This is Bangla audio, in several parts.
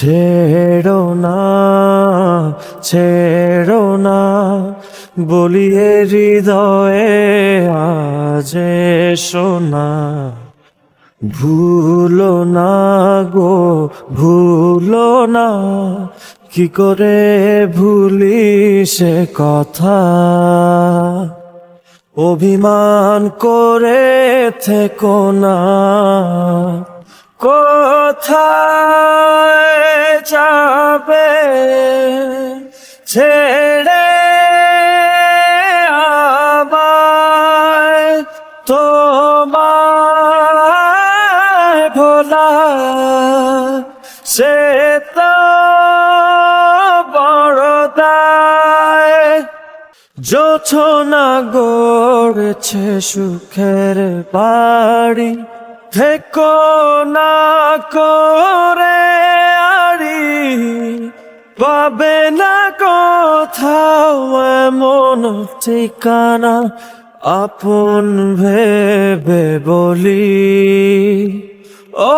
ছেড়ো না, ছেড়ো না, বলিয়ে হৃদয়ে আজ শোনা। ভুলো না গো, ভুলো না, কি করে ভুলি সে কথা। অভিমান করে থেকো না, কোথায় যাবে ছেড়ে আমায়, তোমায় ভোলা সে তো বড় দায়। জোছনা গড়েছে সুখের বাড়ি, থেকো না করে আড়ি, পাবে না কোথাও এমন ঠিকানা আপন ভেবে বলি। ও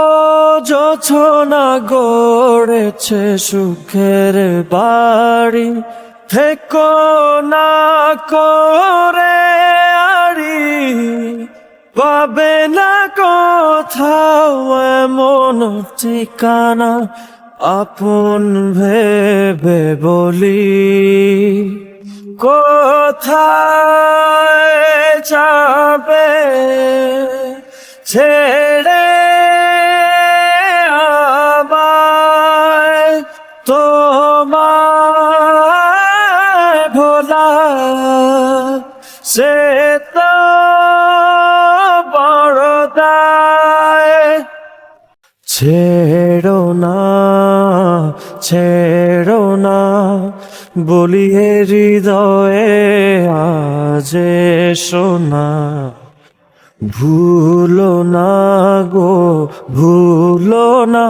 জোছনা গড়েছে সুখের বাড়ি, থেকো না করে আড়ি, পাবে না কোথাও এমন ঠিকানা আপন ভেবে বলি। কোথায় যাবে ছেড়ে আমায়, তোমায় ভোলা সে তো বড় দায়। ছেড়ো না, ছেড়ো না, বলিয়ে হৃদয়ে আজ শোনা। ভুলো না গো, ভুলো না,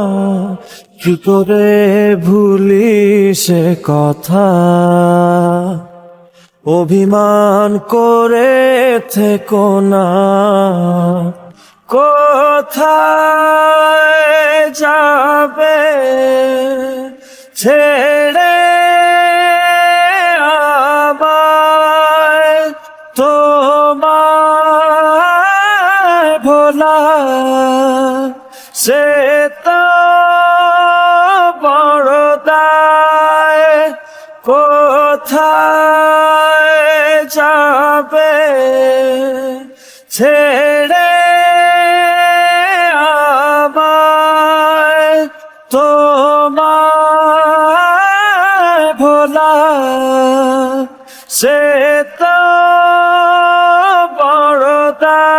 কি করে ভুলি সে কথা। অভিমান করে থেকো না, কোথায় যাবে ছেড়ে আমায়, তোমায় ভোলা সে তো বড় দায়। কোথায় যাবে ছেড়ে আমায়, তোমায় ভোলা সে তো বড় দায়।